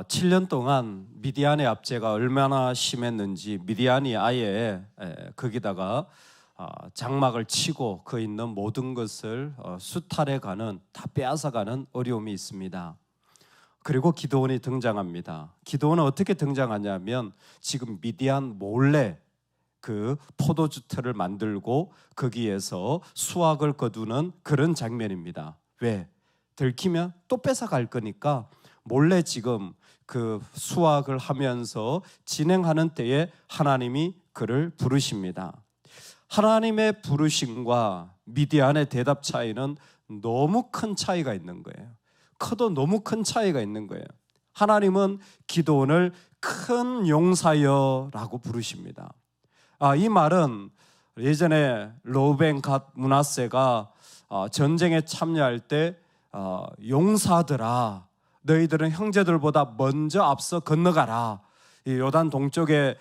7년 동안 미디안의 압제가 얼마나 심했는지 미디안이 아예 거기다가 장막을 치고 그 있는 모든 것을 수탈해가는, 다 빼앗아가는 어려움이 있습니다. 그리고 기드온이 등장합니다. 기드온은 어떻게 등장하냐면 지금 미디안 몰래 그 포도주터를 만들고 거기에서 수확을 거두는 그런 장면입니다. 왜? 들키면 또 뺏어갈 거니까 몰래 지금 그 수확을 하면서 진행하는 때에 하나님이 그를 부르십니다. 하나님의 부르심과 미디안의 대답 차이는 너무 큰 차이가 있는 거예요. 커도 너무 큰 차이가 있는 거예요. 하나님은 기드온을 큰 용사여라고 부르십니다. 이 말은 예전에 르우벤, 갓, 므낫세가 전쟁에 참여할 때 용사들아, 너희들은 형제들보다 먼저 앞서 건너가라. 이 요단 동쪽에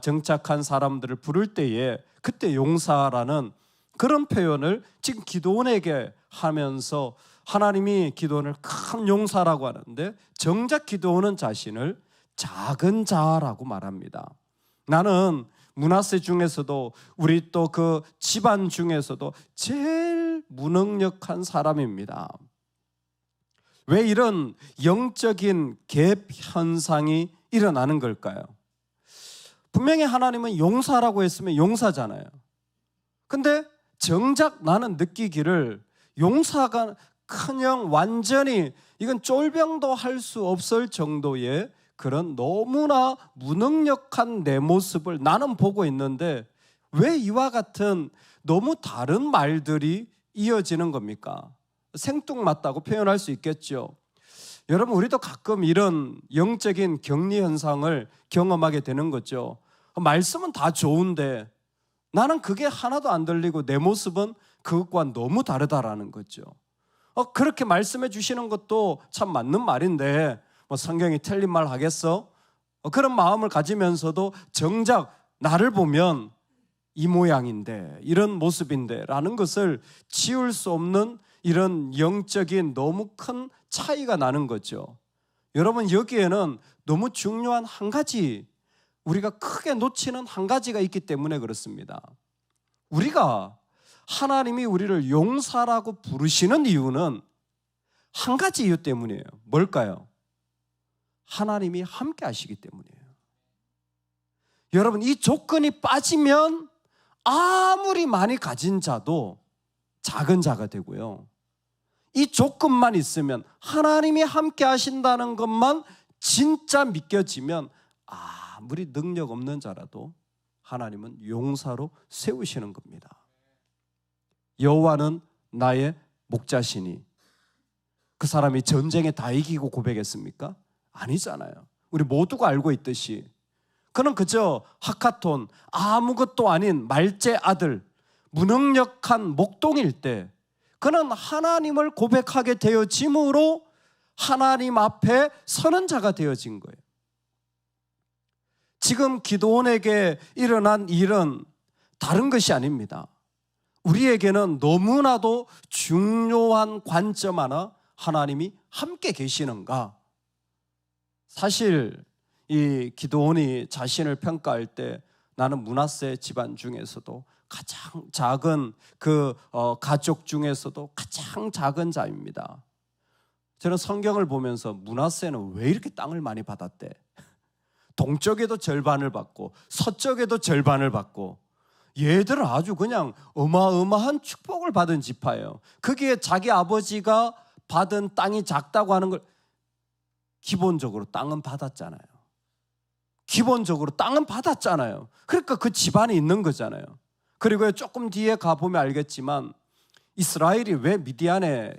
정착한 사람들을 부를 때에 그때 용사라는 그런 표현을 지금 기드온에게 하면서 하나님이 기드온을 큰 용사라고 하는데 정작 기드온은 자신을 작은 자라고 말합니다. 나는 므낫세 중에서도 우리 또 그 집안 중에서도 제일 무능력한 사람입니다. 왜 이런 영적인 갭 현상이 일어나는 걸까요? 분명히 하나님은 용사라고 했으면 용사잖아요. 근데 정작 나는 느끼기를 용사가 그냥 완전히 이건 쫄병도 할 수 없을 정도의 그런 너무나 무능력한 내 모습을 나는 보고 있는데 왜 이와 같은 너무 다른 말들이 이어지는 겁니까? 생뚱맞다고 표현할 수 있겠죠. 여러분, 우리도 가끔 이런 영적인 격리 현상을 경험하게 되는 거죠. 말씀은 다 좋은데 나는 그게 하나도 안 들리고 내 모습은 그것과 너무 다르다라는 거죠. 그렇게 말씀해 주시는 것도 참 맞는 말인데 뭐 성경이 틀린 말 하겠어? 그런 마음을 가지면서도 정작 나를 보면 이 모양인데 이런 모습인데 라는 것을 지울 수 없는 이런 영적인 너무 큰 차이가 나는 거죠. 여러분, 여기에는 너무 중요한 한 가지, 우리가 크게 놓치는 한 가지가 있기 때문에 그렇습니다. 우리가 하나님이 우리를 용사라고 부르시는 이유는 한 가지 이유 때문이에요. 뭘까요? 하나님이 함께 하시기 때문이에요. 여러분, 이 조건이 빠지면 아무리 많이 가진 자도 작은 자가 되고요. 이 조건만 있으면, 하나님이 함께 하신다는 것만 진짜 믿겨지면 아무리 능력 없는 자라도 하나님은 용사로 세우시는 겁니다. 여호와는 나의 목자시니. 그 사람이 전쟁에 다 이기고 고백했습니까? 아니잖아요. 우리 모두가 알고 있듯이 그는 그저 하카톤, 아무것도 아닌 말제 아들, 무능력한 목동일 때 그는 하나님을 고백하게 되어짐으로 하나님 앞에 서는 자가 되어진 거예요. 지금 기드온에게 일어난 일은 다른 것이 아닙니다. 우리에게는 너무나도 중요한 관점 하나, 하나님이 함께 계시는가? 사실 이 기드온이 자신을 평가할 때 나는 므낫세 집안 중에서도 가장 작은 그 가족 중에서도 가장 작은 자입니다. 저는 성경을 보면서 므낫세는 왜 이렇게 땅을 많이 받았대? 동쪽에도 절반을 받고 서쪽에도 절반을 받고 얘들은 아주 그냥 어마어마한 축복을 받은 지파예요. 거기에 자기 아버지가 받은 땅이 작다고 하는 걸, 기본적으로 땅은 받았잖아요. 기본적으로 땅은 받았잖아요. 그러니까 그 집안에 있는 거잖아요. 그리고 조금 뒤에 가보면 알겠지만 이스라엘이 왜 미디안에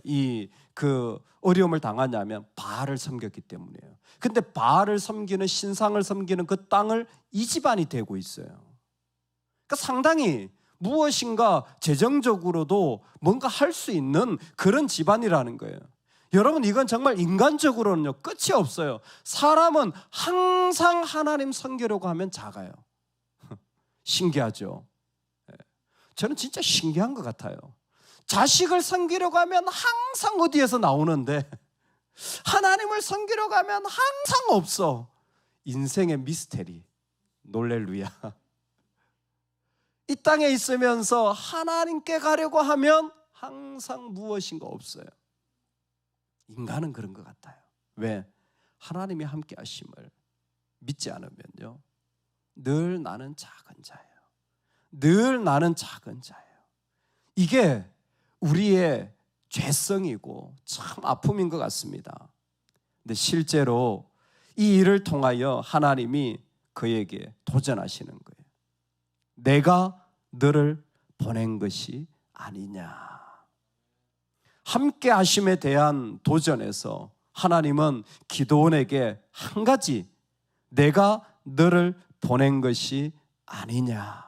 그 어려움을 당하냐면 바알을 섬겼기 때문이에요. 근데 바알을 섬기는, 신상을 섬기는 그 땅을 이 집안이 되고 있어요. 그러니까 상당히 무엇인가 재정적으로도 뭔가 할 수 있는 그런 집안이라는 거예요. 여러분, 이건 정말 인간적으로는요 끝이 없어요. 사람은 항상 하나님 섬기려고 하면 작아요. 신기하죠? 저는 진짜 신기한 것 같아요. 자식을 섬기려고 하면 항상 어디에서 나오는데 하나님을 하나님을 섬기러 가면 항상 없어. 인생의 미스테리. 놀렐루야. 이 땅에 있으면서 하나님께 가려고 하면 항상 무엇인가 없어요. 인간은 그런 것 같아요. 왜? 하나님이 함께 하심을 믿지 않으면요, 늘 나는 작은 자예요. 늘 나는 작은 자예요. 이게 우리의 죄성이고 참 아픔인 것 같습니다. 근데 실제로 이 일을 통하여 하나님이 그에게 도전하시는 거예요. 내가 너를 보낸 것이 아니냐. 함께 하심에 대한 도전에서 하나님은 기드온에게 한 가지, 내가 너를 보낸 것이 아니냐.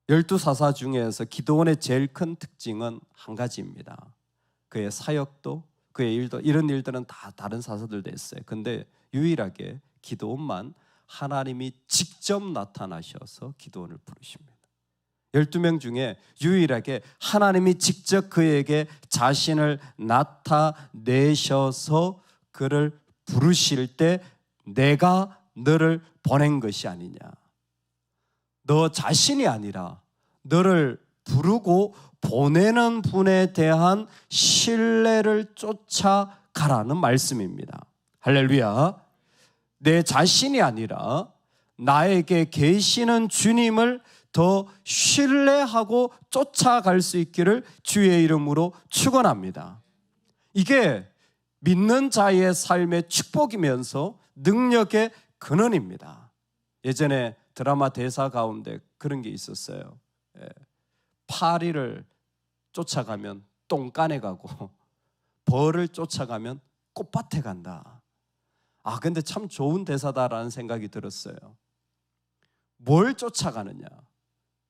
12사사 중에서 기드온의 제일 큰 특징은 한 가지입니다. 그의 사역도, 그의 일도, 이런 일들은 다 다른 사사들도 했어요. 근데 유일하게 기드온만 하나님이 직접 나타나셔서 기드온을 부르십니다. 12명 중에 유일하게 하나님이 직접 그에게 자신을 나타내셔서 그를 부르실 때 내가 너를 보낸 것이 아니냐. 너 자신이 아니라 너를 부르고 보내는 분에 대한 신뢰를 쫓아가라는 말씀입니다. 할렐루야. 내 자신이 아니라 나에게 계시는 주님을 더 신뢰하고 쫓아갈 수 있기를 주의 이름으로 축원합니다. 이게 믿는 자의 삶의 축복이면서 능력의 근원입니다. 예전에 드라마 대사 가운데 그런 게 있었어요. 파리를 쫓아가면 똥간에 가고 벌을 쫓아가면 꽃밭에 간다. 아, 근데 참 좋은 대사다라는 생각이 들었어요. 뭘 쫓아가느냐?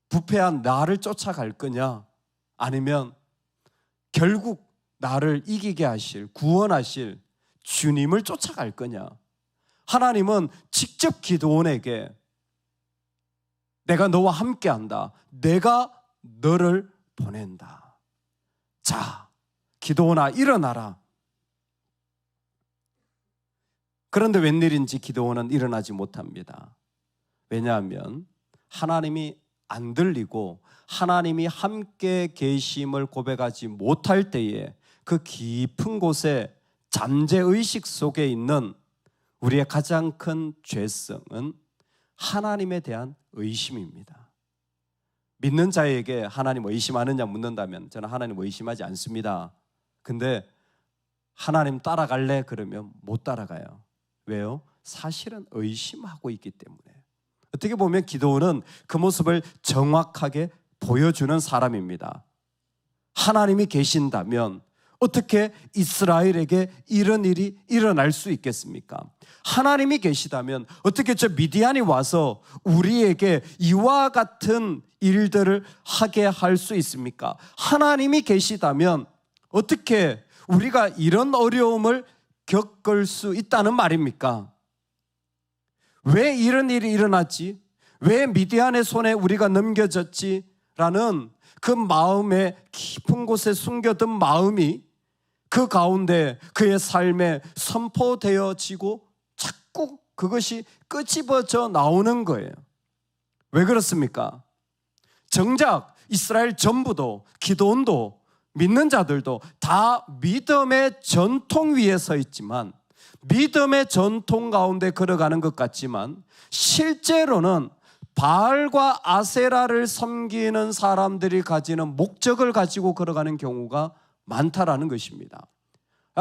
부패한 나를 쫓아갈 거냐? 아니면 결국 나를 이기게 하실, 구원하실 주님을 쫓아갈 거냐? 하나님은 직접 기드온에게 내가 너와 함께한다. 내가 너를 보낸다. 자, 기드온아 일어나라. 그런데 웬일인지 기드온은 일어나지 못합니다. 왜냐하면 하나님이 안 들리고 하나님이 함께 계심을 고백하지 못할 때에 그 깊은 곳에 잠재의식 속에 있는 우리의 가장 큰 죄성은 하나님에 대한 의심입니다. 믿는 자에게 하나님 의심하느냐 묻는다면 저는 하나님 의심하지 않습니다. 근데 하나님 따라갈래? 그러면 못 따라가요. 왜요? 사실은 의심하고 있기 때문에. 어떻게 보면 기드온은 그 모습을 정확하게 보여주는 사람입니다. 하나님이 계신다면 어떻게 이스라엘에게 이런 일이 일어날 수 있겠습니까? 하나님이 계시다면 어떻게 저 미디안이 와서 우리에게 이와 같은 일들을 하게 할 수 있습니까? 하나님이 계시다면 어떻게 우리가 이런 어려움을 겪을 수 있다는 말입니까? 왜 이런 일이 일어났지? 왜 미디안의 손에 우리가 넘겨졌지? 라는 그 마음의 깊은 곳에 숨겨둔 마음이 그 가운데 그의 삶에 선포되어지고 자꾸 그것이 끄집어져 나오는 거예요. 왜 그렇습니까? 정작 이스라엘 전부도 기드온도 믿는 자들도 다 믿음의 전통 위에 서 있지만 믿음의 전통 가운데 걸어가는 것 같지만 실제로는 바알과 아세라를 섬기는 사람들이 가지는 목적을 가지고 걸어가는 경우가 많다라는 것입니다.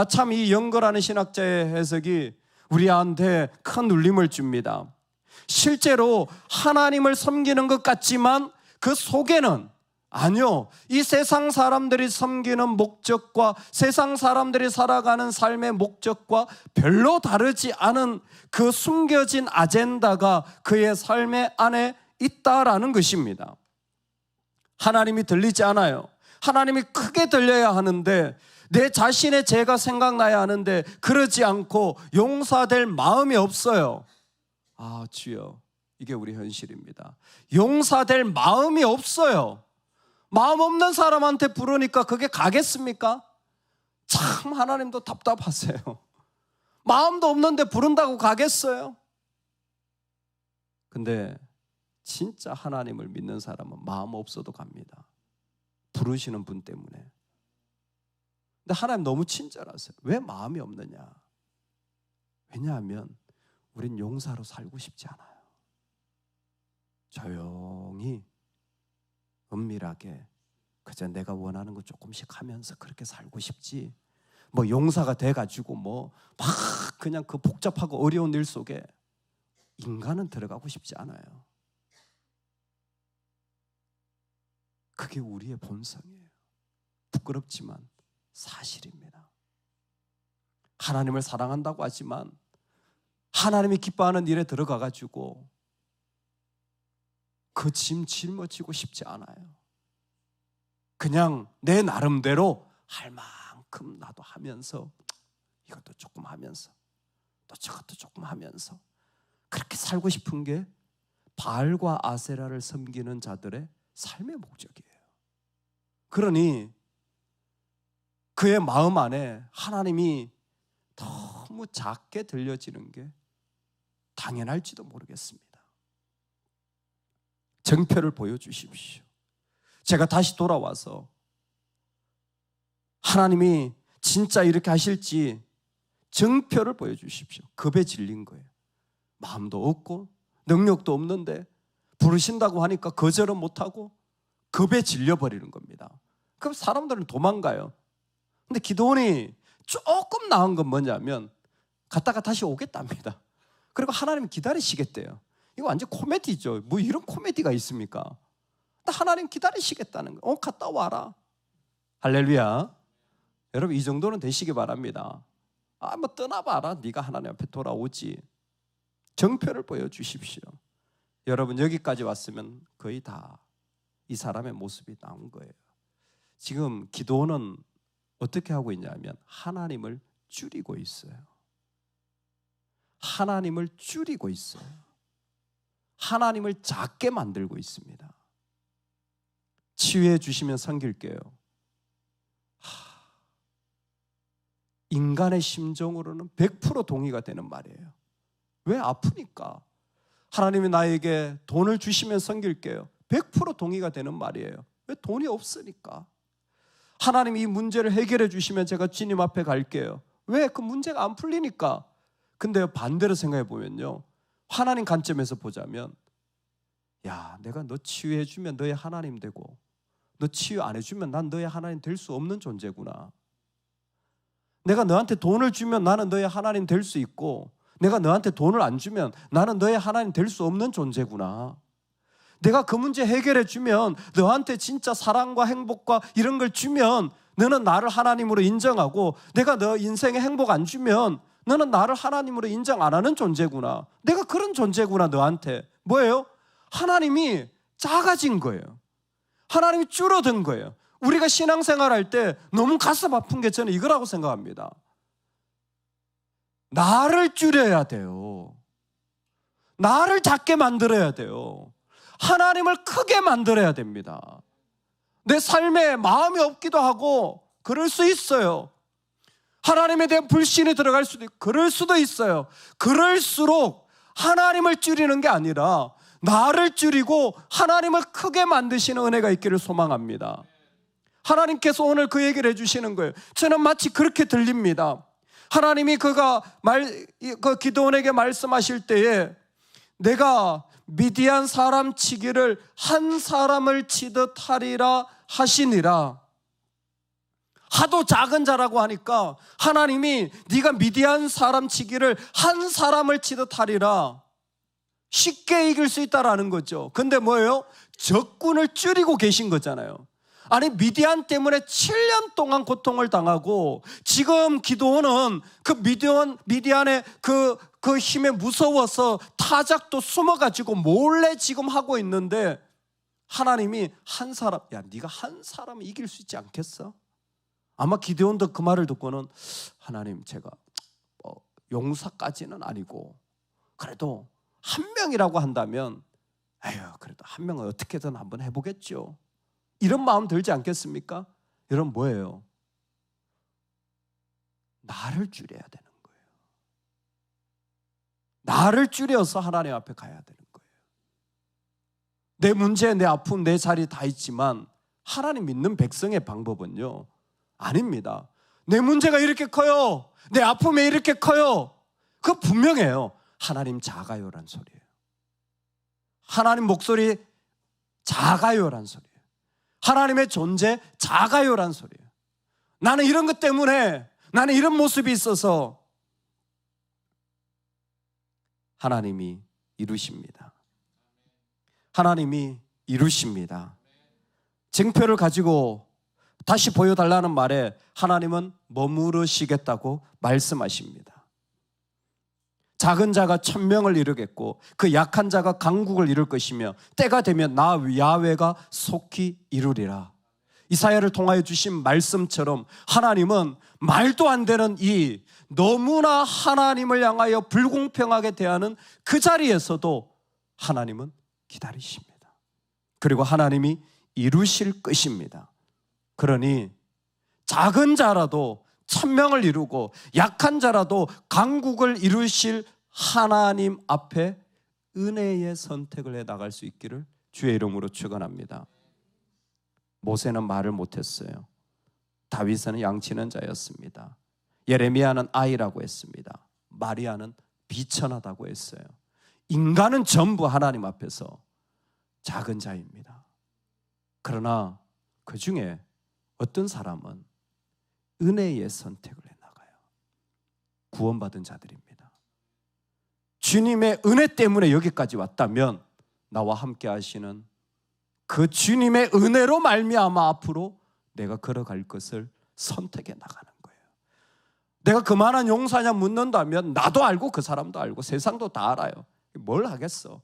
참 이 영거라는 신학자의 해석이 우리한테 큰 울림을 줍니다. 실제로 하나님을 섬기는 것 같지만 그 속에는 아니요, 이 세상 사람들이 섬기는 목적과 세상 사람들이 살아가는 삶의 목적과 별로 다르지 않은 그 숨겨진 아젠다가 그의 삶의 안에 있다라는 것입니다. 하나님이 들리지 않아요. 하나님이 크게 들려야 하는데 내 자신의 죄가 생각나야 하는데 그러지 않고 용서될 마음이 없어요. 아, 주여, 이게 우리 현실입니다. 용서될 마음이 없어요. 마음 없는 사람한테 부르니까 그게 가겠습니까? 참 하나님도 답답하세요. 마음도 없는데 부른다고 가겠어요? 근데 진짜 하나님을 믿는 사람은 마음 없어도 갑니다. 부르시는 분 때문에. 근데 하나님 너무 친절하세요. 왜 마음이 없느냐? 왜냐하면 우린 용사로 살고 싶지 않아요. 조용히 은밀하게 그저 내가 원하는 거 조금씩 하면서 그렇게 살고 싶지, 뭐 용사가 돼가지고 뭐 막 그냥 그 복잡하고 어려운 일 속에 인간은 들어가고 싶지 않아요. 그게 우리의 본성이에요. 부끄럽지만 사실입니다. 하나님을 사랑한다고 하지만 하나님이 기뻐하는 일에 들어가가지고 그 짐 짊어지고 싶지 않아요. 그냥 내 나름대로 할 만큼 나도 하면서 이것도 조금 하면서 또 저것도 조금 하면서 그렇게 살고 싶은 게 바알과 아세라를 섬기는 자들의 삶의 목적이에요. 그러니 그의 마음 안에 하나님이 너무 작게 들려지는 게 당연할지도 모르겠습니다. 정표를 보여주십시오. 제가 다시 돌아와서 하나님이 진짜 이렇게 하실지 정표를 보여주십시오. 겁에 질린 거예요. 마음도 없고 능력도 없는데 부르신다고 하니까 거절은 못하고 겁에 질려버리는 겁니다. 그럼 사람들은 도망가요. 근데 기도원이 조금 나은 건 뭐냐면 갔다가 다시 오겠답니다. 그리고 하나님 기다리시겠대요. 이거 완전 코미디죠. 뭐 이런 코미디가 있습니까? 하나님 기다리시겠다는 거예요. 갔다 와라. 할렐루야. 여러분 이 정도는 되시기 바랍니다. 뭐 떠나봐라. 네가 하나님 앞에 돌아오지. 정표를 보여주십시오. 여러분 여기까지 왔으면 거의 다 이 사람의 모습이 나온 거예요. 지금 기도는 어떻게 하고 있냐면 하나님을 줄이고 있어요. 하나님을 줄이고 있어요. 하나님을 작게 만들고 있습니다. 치유해 주시면 섬길게요. 인간의 심정으로는 100% 동의가 되는 말이에요. 왜? 아프니까. 하나님이 나에게 돈을 주시면 섬길게요. 100% 동의가 되는 말이에요. 왜? 돈이 없으니까. 하나님이 이 문제를 해결해 주시면 제가 주님 앞에 갈게요. 왜? 그 문제가 안 풀리니까. 근데 반대로 생각해 보면요, 하나님 관점에서 보자면 야, 내가 너 치유해 주면 너의 하나님 되고 너 치유 안 해주면 난 너의 하나님 될 수 없는 존재구나. 내가 너한테 돈을 주면 나는 너의 하나님 될 수 있고 내가 너한테 돈을 안 주면 나는 너의 하나님 될 수 없는 존재구나. 내가 그 문제 해결해 주면 너한테 진짜 사랑과 행복과 이런 걸 주면 너는 나를 하나님으로 인정하고 내가 너 인생에 행복 안 주면 너는 나를 하나님으로 인정 안 하는 존재구나. 내가 그런 존재구나 너한테. 뭐예요? 하나님이 작아진 거예요. 하나님이 줄어든 거예요. 우리가 신앙생활 할 때 너무 가슴 아픈 게 저는 이거라고 생각합니다. 나를 줄여야 돼요. 나를 작게 만들어야 돼요. 하나님을 크게 만들어야 됩니다. 내 삶에 마음이 없기도 하고 그럴 수 있어요. 하나님에 대한 불신이 들어갈 수도 있고 그럴 수도 있어요. 그럴수록 하나님을 줄이는 게 아니라 나를 줄이고 하나님을 크게 만드시는 은혜가 있기를 소망합니다. 하나님께서 오늘 그 얘기를 해주시는 거예요. 저는 마치 그렇게 들립니다. 하나님이 그 기드온에게 말씀하실 때에 내가 미디안 사람 치기를 한 사람을 치듯 하리라 하시니라. 하도 작은 자라고 하니까 하나님이 네가 미디안 사람 치기를 한 사람을 치듯 하리라. 쉽게 이길 수 있다라는 거죠. 근데 뭐예요? 적군을 줄이고 계신 거잖아요. 아니 미디안 때문에 7년 동안 고통을 당하고 지금 기드온은 그 미디안의 그 힘에 무서워서 타작도 숨어가지고 몰래 지금 하고 있는데 하나님이 한 사람, 야 네가 한 사람을 이길 수 있지 않겠어? 아마 기드온도 그 말을 듣고는 하나님 제가 용사까지는 아니고 그래도 한 명이라고 한다면 에휴 그래도 한 명은 어떻게든 한번 해보겠죠. 이런 마음 들지 않겠습니까? 여러분 뭐예요? 나를 줄여야 되는 거예요. 나를 줄여서 하나님 앞에 가야 되는 거예요. 내 문제, 내 아픔, 내 자리 다 있지만 하나님 믿는 백성의 방법은요, 아닙니다. 내 문제가 이렇게 커요. 내 아픔이 이렇게 커요. 그거 분명해요. 하나님 작아요란 소리예요. 하나님 목소리 작아요란 소리예요. 하나님의 존재 작아요란 소리예요. 나는 이런 것 때문에, 나는 이런 모습이 있어서 하나님이 이루십니다. 하나님이 이루십니다. 쟁표를 가지고 다시 보여달라는 말에 하나님은 머무르시겠다고 말씀하십니다. 작은 자가 1000명을 이루겠고 그 약한 자가 강국을 이룰 것이며 때가 되면 나 야훼가 속히 이루리라. 이사야를 통하여 주신 말씀처럼 하나님은 말도 안 되는 이 너무나 하나님을 향하여 불공평하게 대하는 그 자리에서도 하나님은 기다리십니다. 그리고 하나님이 이루실 것입니다. 그러니 작은 자라도 1000명을 이루고 약한 자라도 강국을 이루실 하나님 앞에 은혜의 선택을 해 나갈 수 있기를 주의 이름으로 축원합니다. 모세는 말을 못했어요. 다윗은 양치는 자였습니다. 예레미야는 아이라고 했습니다. 마리아는 비천하다고 했어요. 인간은 전부 하나님 앞에서 작은 자입니다. 그러나 그 중에 어떤 사람은 은혜의 선택을 해나가요. 구원받은 자들입니다. 주님의 은혜 때문에 여기까지 왔다면 나와 함께 하시는 그 주님의 은혜로 말미암아 앞으로 내가 걸어갈 것을 선택해 나가는 거예요. 내가 그만한 용사냐 묻는다면 나도 알고 그 사람도 알고 세상도 다 알아요. 뭘 하겠어?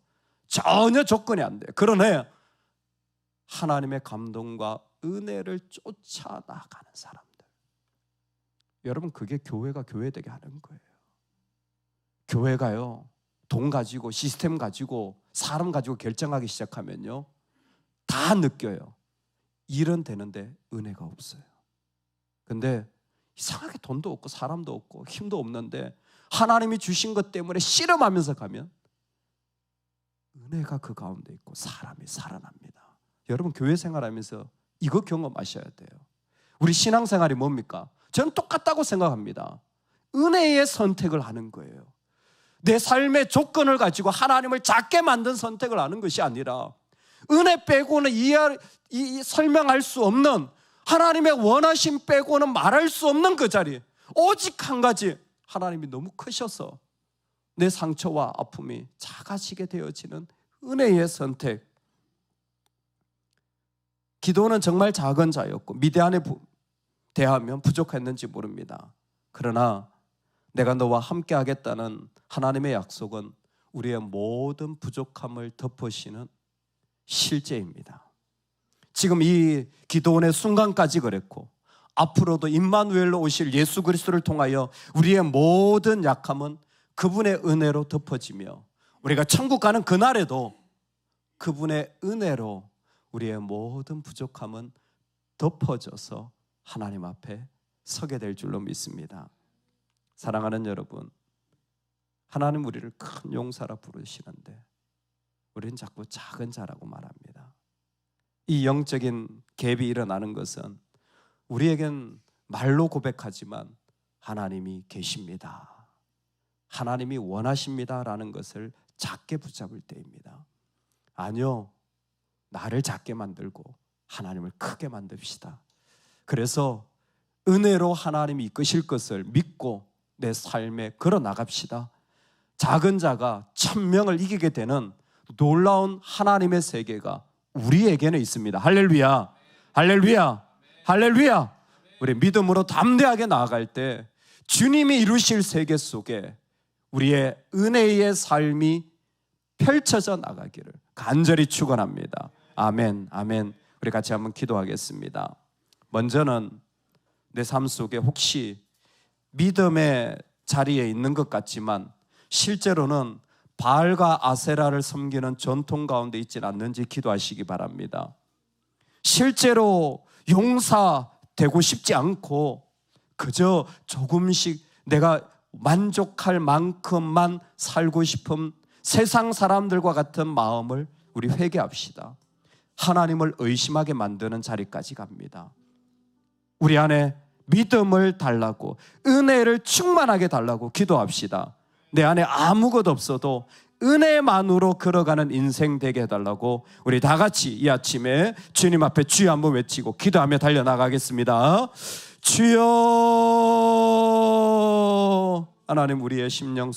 전혀 조건이 안 돼요. 그러나 하나님의 감동과 은혜를 쫓아 나가는 사람들, 여러분, 그게 교회가 교회되게 하는 거예요. 교회가요, 돈 가지고 시스템 가지고 사람 가지고 결정하기 시작하면요 다 느껴요. 일은 되는데 은혜가 없어요. 근데 이상하게 돈도 없고 사람도 없고 힘도 없는데 하나님이 주신 것 때문에 씨름하면서 가면 은혜가 그 가운데 있고 사람이 살아납니다. 여러분, 교회 생활하면서 이거 경험하셔야 돼요. 우리 신앙생활이 뭡니까? 저는 똑같다고 생각합니다. 은혜의 선택을 하는 거예요. 내 삶의 조건을 가지고 하나님을 작게 만든 선택을 하는 것이 아니라 은혜 빼고는 설명할 수 없는, 하나님의 원하심 빼고는 말할 수 없는 그 자리, 오직 한 가지, 하나님이 너무 크셔서 내 상처와 아픔이 작아지게 되어지는 은혜의 선택. 기도는 정말 작은 자였고 미디안에 대하면 부족했는지 모릅니다. 그러나 내가 너와 함께 하겠다는 하나님의 약속은 우리의 모든 부족함을 덮으시는 실제입니다. 지금 이 기도원의 순간까지 그랬고 앞으로도 임마누엘로 오실 예수 그리스도를 통하여 우리의 모든 약함은 그분의 은혜로 덮어지며 우리가 천국 가는 그날에도 그분의 은혜로 우리의 모든 부족함은 덮어져서 하나님 앞에 서게 될 줄로 믿습니다. 사랑하는 여러분, 하나님 우리를 큰 용사라 부르시는데 우리는 자꾸 작은 자라고 말합니다. 이 영적인 갭이 일어나는 것은 우리에겐 말로 고백하지만 하나님이 계십니다, 하나님이 원하십니다라는 것을 작게 붙잡을 때입니다. 아니요, 나를 작게 만들고 하나님을 크게 만듭시다. 그래서 은혜로 하나님이 이끄실 것을 믿고 내 삶에 걸어 나갑시다. 작은 자가 1000명을 이기게 되는 놀라운 하나님의 세계가 우리에게는 있습니다. 할렐루야, 할렐루야, 할렐루야. 우리 믿음으로 담대하게 나아갈 때 주님이 이루실 세계 속에 우리의 은혜의 삶이 펼쳐져 나가기를 간절히 축원합니다. 아멘, 아멘. 우리 같이 한번 기도하겠습니다. 먼저는 내 삶 속에 혹시 믿음의 자리에 있는 것 같지만 실제로는 바알과 아세라를 섬기는 전통 가운데 있지는 않는지 기도하시기 바랍니다. 실제로 용사 되고 싶지 않고 그저 조금씩 내가 만족할 만큼만 살고 싶은 세상 사람들과 같은 마음을 우리 회개합시다. 하나님을 의심하게 만드는 자리까지 갑니다. 우리 안에 믿음을 달라고, 은혜를 충만하게 달라고 기도합시다. 내 안에 아무것도 없어도 은혜만으로 걸어가는 인생 되게 해달라고 우리 다 같이 이 아침에 주님 앞에 주여 한번 외치고 기도하며 달려나가겠습니다. 주여. 하나님, 우리의 심령